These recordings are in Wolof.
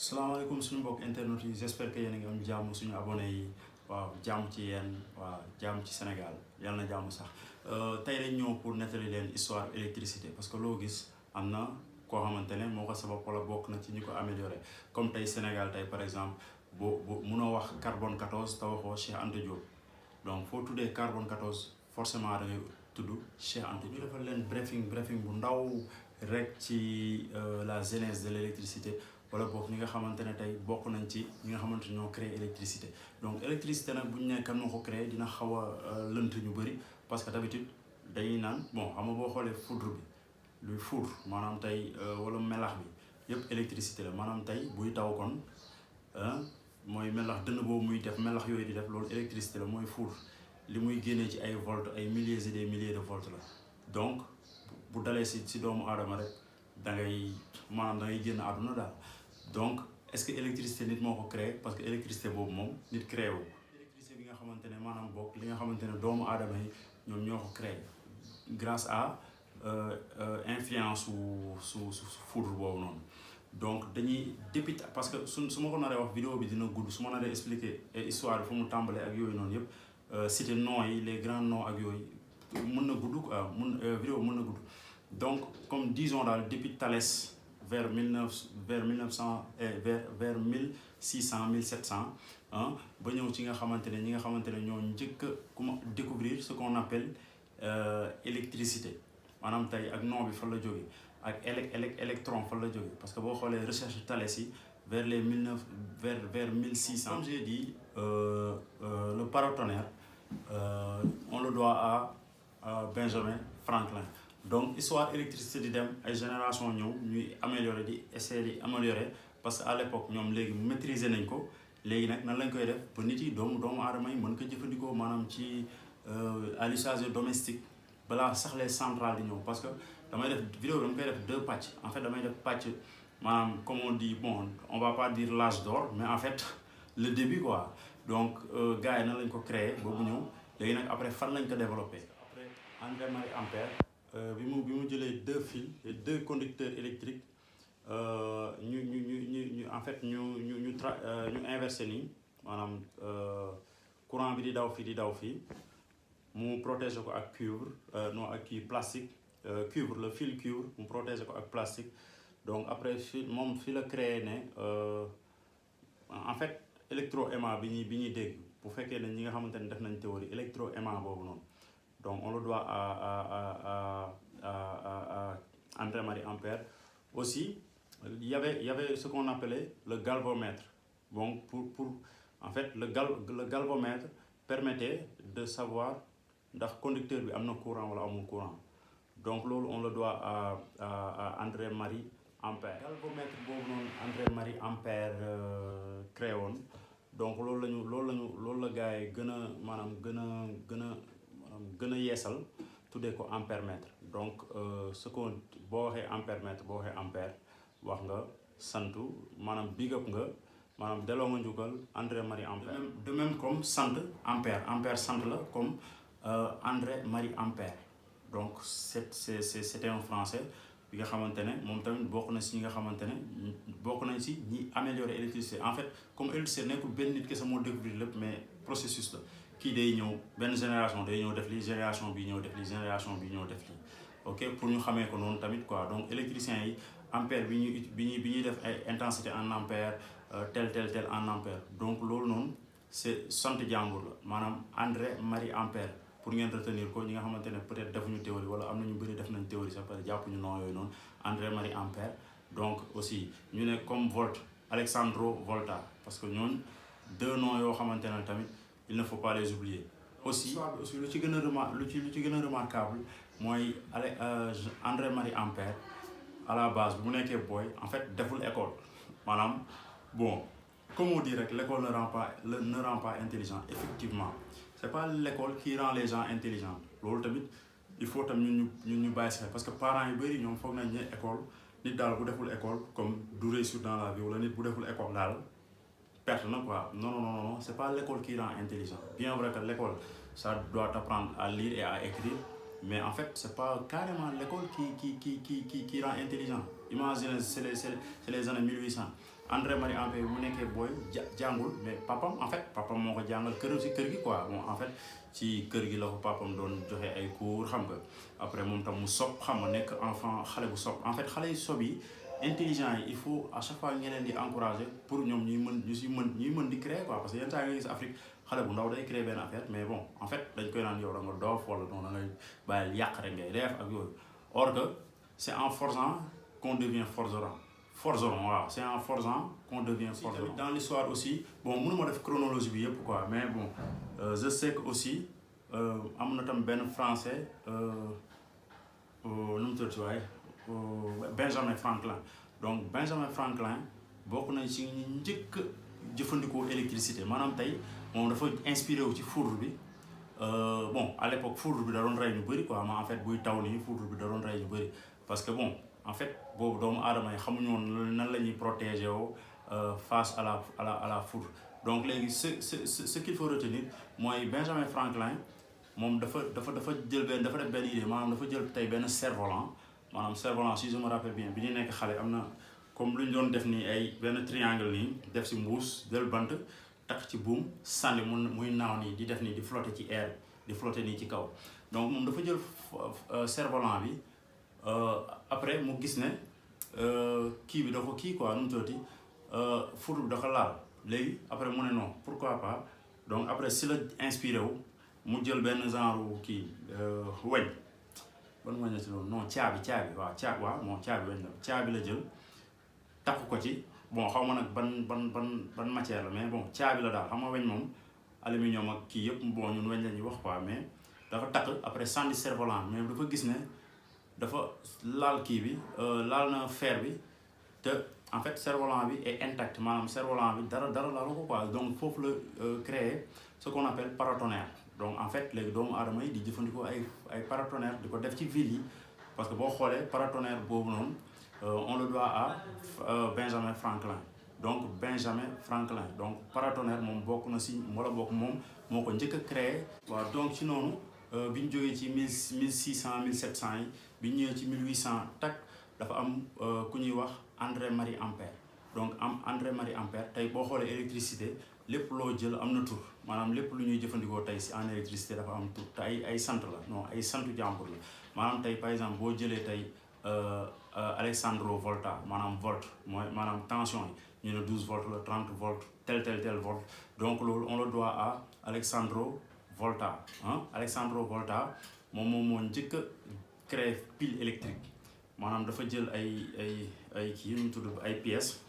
salaamaaleykum suñu mbokk internet yi j'espère que yéen a ngi am jàmm suñu abonné yi waaw jàmm ci yéen waaw jàmm ci Sénégal yàlla na jàmm sax tey dañ ñëw pour nettali leen histoire électricité parce que loo gis am na koo xamante ne moo ko sabab wala bokk na ci ñi ko amélioré comme tey Sénégal tey par exemple boo munoo wax carbone 14 te waxoo Cheikh Anta Diop donc foo tuddee carbone 14 forcément da ngay tudd Cheikh Anta Diop. ñu defal leen briefing bu ndaw rek ci la genèse de l'électricité wala boog ñi nga xamante ne tey bokk nañ ci ñi nga xamante ñoo créé électricité donc électricité nag bu ñu nee kan moo ko créé dina xaw a lënt ñu bëri parce que d'habitude dañuy naan bon xam nga boo xoolee foudre bi luy foudre maanaam tey wala melax bi yëpp électricité la maanaam tey buy taw kon mooy melax dënn boobu muy def melax yooyu di def loolu électricité la mooy foudre li muy génnee ci ay volts ay milliers et des milliers de volts la donc bu dalee si doomu aadama rek da ngay maanaam da ngay génn àdduna daal. donc est-ce que électricité nit moo ko créé parce que électricité boobu moom nit créé wu électricité bi nga xamante ne maanaam bokk li nga xamante ne doomu aadama yi ñoom ñoo ko créé grâce à influence su foudre boobu noonu donc dañuy depuis parce que su ma ko naree wax vidéo bi dina gudd su ma naree expliquer histoire bi fu mu tàmbalee ak yooyu noonu yëpp citer noms yi les grands noms ak yooyu mën na gudd quoi vidéo mën na gudd donc comme disons daal depuis Thalès vers 1600 1700 ba ñëw ci nga xamante ne ñi nga xamante ne ñoo njëkk a découvrir ce qu'on appelle électricité maanaam tey ak nom bi fan la jógee ak électron fan la jógee parce que boo xoolee recherche Thalès yi vers les 1600 comme j'ai dit le paratonnerre on le doit à Benjamin Franklin. donc histoire électricité di dem ay génération ñëw ñuy améliorer di essayer di améliorer parce que à l'époque ñoom léegi maîtriser nañ ko léegi nag nan lañ koy def ba nit yi doomu aadama yi mën ko jëfandikoo maanaam ci à l'usage domestique balaa sax les centrales di ñëw parce que damay def vidéo bi dama koy def deux pàcc en fait damay def pàcc maanaam comme on dit bon on va pas dire l'âge d'or mais en fait le début quoi donc gars yi nan lañ ko créer boobu ñëw léegi nag après fan lañ ko développé après André-Marie Ampère bi mu jëlee deux conducteurs électriques ñu en fait ñu inversé nii maanaam courant bi di daw fii mu protéger ko ak cuivre non ak kii plastique cuivre le fil cuivre mu protéger ko ak plastique donc après fi la créé ne en fait électroaimant bi ñuy dégg bu fekkee ne ñi nga xamante ne def nañ théorie électroaimant boobu noonu donc on le doit à André-Marie Ampère aussi il y avait ce qu'on appelait le galvomètre bon pour en fait le galvomètre permettait de savoir ndax conducteur bi am na courant wala amul courant donc loolu on le doit à André-Marie Ampère. galvomètre boobu noonu André-Marie Ampère créé woon donc loolu la gars yi gën a yeesal tuddee ko ampèremètre donc ce qu'on boo waxee ampèremètre boo waxee ampère wax nga santu maanaam big up nga maanaam delloo nga njukkal André-Marie Ampère de même comme sant ampère sant la comme André-Marie Ampère donc c'était un français bi nga xamante ne moom tamit bokk na si ñi nga xamante ne bokk nañ si ñi améliorer électricité en fait comme électricité nekkul benn nit kese moo découvrir lépp mais processus la kii day ñëw benn génération day ñëw def lii génération bi ñëw def lii génération bi ñëw def lii ok pour ñu xamee ko noonu tamit quoi donc électriciens yi ampère bi ñuy def ay intensité en ampère tel en ampère donc loolu noonu c'est sant jàmbur la maanaam André-Marie Ampère pour ngeen retenir ko ñi nga xamante ne peut-être defuñu théorie wala am na ñu bëri def nañ théorie sax parce que jàppuñu nom yooyu noonu André-Marie Ampère donc aussi ñu ne comme Volt Alessandro Volta parce que ñooñu deux noms yoo xamante ne tamit il ne faut pas les oublier aussi lu ci gën a remarquable mooy André-Marie Ampère à la base bu mu nekkee booy en fait deful école maanaam bon comme on dit rek l'école ne rend pas intelligent effectivement c'est pas l'école qui rend les gens intelligents loolu tamit il faut tam ñu bàyyi si xel parce que parents yu bëri ñoom foog nañ ne école nit daal bu deful école comme du réussir dans la vie wala nit bu deful école daal perte na quoi non c'est pas l'école qui rend intelligent bien vrai que l'école ça doit t'apprendre à lire et à écrire mais en fait c'est pas carrément l'école qui rend intelligent imaginez c'est les années 1800 André Marie Ampère mu nekkee booy jàngul mais papam en fait papam moo ko jàngal kër si kër gi quoi bon en fait ci kër gi la ko papam doon joxe ay cours xam nga après moom tam mu sob xam nga nekk enfant xale bu sob en fait xale yu sob yi intelligent yi il faut à chaque fois ngeen leen di encourager pour ñoom ñuy mën di créer quoi parce que yenn saa nga gis Afrique xale bu ndaw day créer benn affaire mais bon en fait dañ koy naan yow da nga doof wala non da ngay bàyyil yàq rek ngay def ak yooyu or que c'est en forgeant qu'on devient forgeron. Voilà, c'est en forgeant qu'on devient forgeron. Dans l'histoire aussi, bon, je ne sais pas chronologie, quoi, mais bon, je sais que aussi, am na tam benn français, Benjamin Franklin. Donc Benjamin Franklin bokk na ci ñi njëkk jëfandikoo électricité maanaam tey moom dafa inspiré wu ci foudre bi bon à l'époque foudre bi da doon rey ñu bëri quoi mais en fait buy taw nii foudre bi da doon rey ñu bëri parce que bon en fait boobu doomu aadama yi xamuñu woon nan la ñuy protéger woo face à la foudre donc léegi ce qu'il faut retenir mooy Benjamin Franklin moom dafa jël benn dafa def benn idée maanaam dafa jël tey benn cerf-volant maanaam cerf-volant si je me rappelle bien bi ñu nekk xale am na comme lu ñu doon def nii ay benn triangle nii def si mbuus jël bant takk ci buum sànni muy naaw nii di def nii di flotter ci air di flotter nii ci kaw donc moom dafa jël cerf-volant bi après mu gis ne kii bi dafa kii quoi nu mu tuddati foudre bi dafa laal léegi après mu ne non pourquoi pas donc après si la inspiré wu mu jël benn genre kii weñ ban weñ la ci loolu non caabi waaw moom caabi weñ la caabi la jël takk ko ci bon xaw ma nag ban matière la mais bon caabi la daal xam nga weñ moom aluminium ak kii yëpp bon ñun weñ la ñuy wax quoi mais dafa takk après sànni cerf-volant mais dafa gis ne dafa laal kii bi laal na fer bi te en fait cerf-volant bi est intact maanaam cerf-volant bi dara laalu ko quoi donc foofu la créer ce qu'on appelle paratonnerre donc en fait léegi doomu aadama yi di jëfandikoo ay paratonnerre di ko def ci ville yi parce que boo xoolee paratonnerre boobu noonu on le doit à Benjamin Franklin donc paratonnerre moom bokk na si wala bokk moom moo ko njëkk a créé waaw donc ci noonu bi ñu jógee ci 1600 1700 yi bi ñu ñëwee ci 1800 tak dafa am ku ñuy wax André Marie Ampère donc am André Marie Ampère tey boo xoolee électricité lépp loo jël am na tur maanaam lépp lu ñuy jëfandikoo tey si en électricité dafa am tur te ay sant la non ay santu jàmbur la maanaam tey par exemple boo jëlee tey Alessandro Volta maanaam volt mooy maanaam tension yi ñu ne 12 volts la 30 volts tel volt donc loolu on le doit à Alessandro Volta Alessandro Volta moom moo njëkk a créé pile électrique maanaam dafa jël ay kii nu tudd ay pièces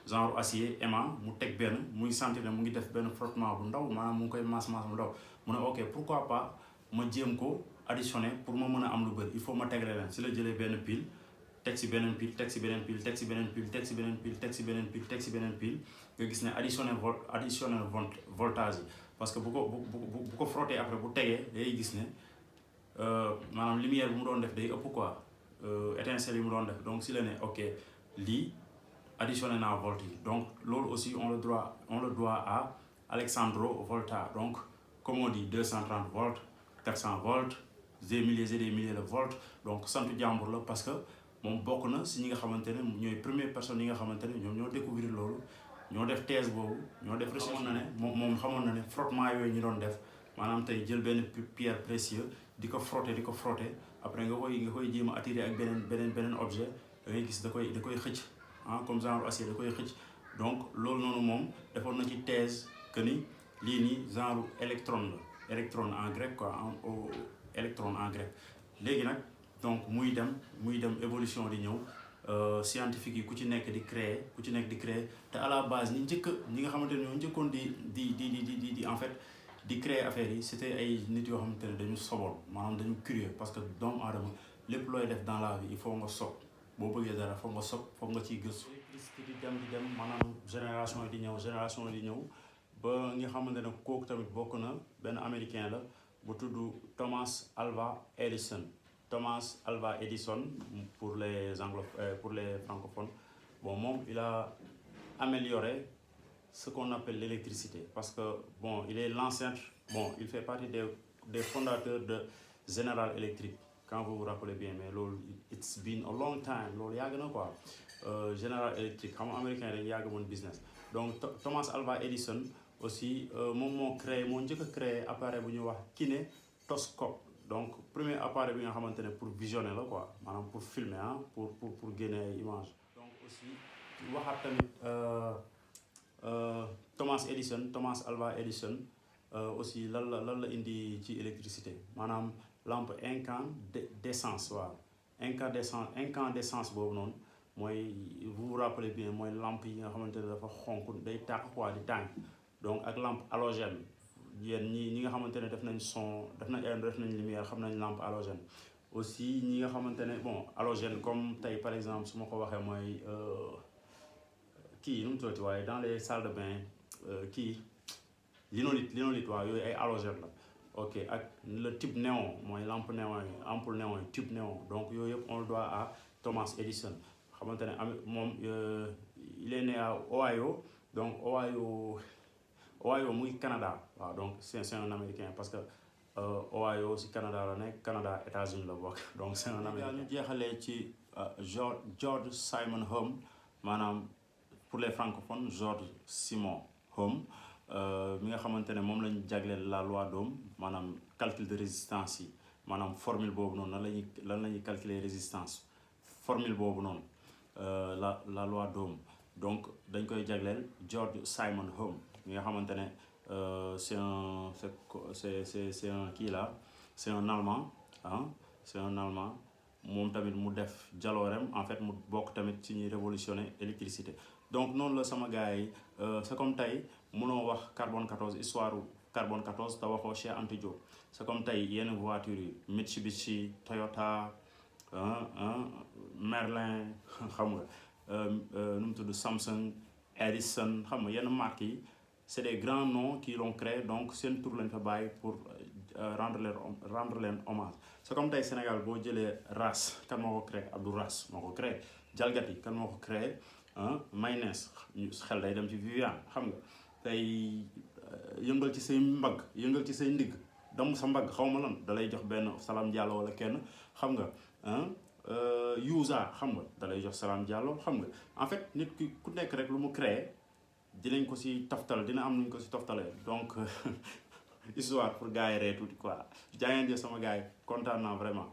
genre acier aimant mu teg benn muy sentir ne mu ngi def benn frottement bu ndaw maanaam mu ngi koy masse bu ndaw mu ne ok pourquoi pas ma jéem ko additionner pour ma mën a am lu bëri il faut ma tegale leen si la jëlee benn pile teg si beneen pile teg si beneen pile teg si beneen pile teg si beneen pile teg si beneen pile teg si beneen pile nga gis ne additionner voltage yi parce que bu ko frotter après bu tegee day gis ne maanaam lumière bu mu doon def day ëpp quoi étincelle yi mu doon def donc si la ne ok lii additionné naa volt yi donc loolu aussi on le doit à Alessandro Volta donc comme on dit 230 volts 400 volts des milliers et des milliers de volts donc santu jàmbur la parce que moom bokk na si ñi nga xamante ne ñooy première personne yi nga xamante ne ñoom ñoo découvrir loolu ñoo def thèse boobu ñoo def recherche. xamoon na ne moom xamoon na ne frottement yooyu ñu doon def maanaam tey jël benn pierre précieuse di ko frotter après nga koy jéem a attirer ak beneen objet da ngay gis da koy xëcc comme genre acier da koy xëcc donc loolu noonu moom defoon na ci thèse que ni lii nii genre électron en grec quoi électron en grec léegi nag donc muy dem évolution di ñëw scientifique yi ku ci nekk di créer te à la base ñi nga xamante ne ñoo njëkkoon di en fait di créer affaire yi c'était ay nit yoo xamante ne dañu soboon maanaam dañu curieux parce que doomu aadama lépp looy def dans la vie il faut nga sob boo bëggee dara foog nga ciy gëstu. électricité di dem maanaam génération yi di ñëw ba nga xamante ne kooku tamit bokk na benn américain la bu tudd Thomas Alva Edison pour les pour les francophones bon moom il a amélioré ce qu'on appelle l'électricité parce que bon il est l'ancêtre il fait partie des fondateurs de General Electric quand vous vous rappelez bien mais loolu it's been a long time loolu yàgg na quoi General Electric xam nga américain dañu yàgg moon business donc Thomas Alva Edison aussi moom moo njëkk a créé appareil bu ñuy wax kinétoscope donc premier appareil bi nga xamante ne pour visionner la quoi maanaam pour filmer ah pour génne ay images donc aussi waxaat tamit Thomas Alva Edison aussi lan la indi ci électricité maanaam lampe incandescence waaw incandescence boobu noonu mooy vous vous rappelez bien mooy lampe yi nga xamante ne dafa xonk day tàkk quoi di tàng donc ak lampe halogène yéen ñi nga xamante ne def nañ son def nañ lumière xam nañ lampe halogène aussi ñi nga xamante ne bon halogène comme tey par exemple su ma ko waxee mooy kii nu mu tuddati waaye dans les salles de bain kii linolite waaw yooyu ay halogène la ok ak le type néon mooy lampe néon yi ampoule néon yi tube néon donc yooyu yëpp on le doit à Thomas Edison xamante ne moom il est né à Ohio donc Ohio muy Canada waaw donc c'est un américain parce que Ohio si Canada la nekk Canada États-Unis la bokk donc c'est un américain. ñu jeexalee ci George Simon Ohm maanaam pour les francophones George Simon Ohm mi nga xamante ne moom lañu jagleel la loi d'Ohm maanaam calcul de résistance yi maanaam formule boobu noonu lan la ñuy calculer résistance formule boobu noonu la loi d'Ohm donc dañ koy jagleel George Simon Ohm mi nga xamante ne c'est un kii là c'est un allemand ah c'est un allemand moom tamit mu def jaloorem en fait mu bokk tamit ci ñuy révolutionner électricité donc noonu la sama gars yi c'est comme tey mënoo wax carbone 14 histoire carbone 14 te waxoo Cheikh Anta Diop c'est comme tey yenn voitures yi Mitsubishi Toyota Merlin xam nga nu mu tudd Samsung Edison xam nga yenn marques yi c'est des grands noms qui l'ont créé donc seen tur lañ fa bàyyi pour rendre leen hommage c'est comme tey Sénégal boo jëlee RAS kan moo ko créé Abdou RAS moo ko créé jalgati kan moo ko créé mayonnaise xel day dem ci Viviane xam nga tey yëngal ci say mbagg yëngal ci say ndigg damm sa mbagg xaw ma lan dalay jox benn Salam Diallo wala kenn xam nga Yuusa xam nga dalay jox Salam Diallo xam nga en fait nit ki ku nekk rek lu mu créé dinañ ko si toftal dina am nuñ ko si toftalee donc histoire pour gars yi ree tuuti quoi jaa ngeen jëf sama gars yi kontaan naa vraiment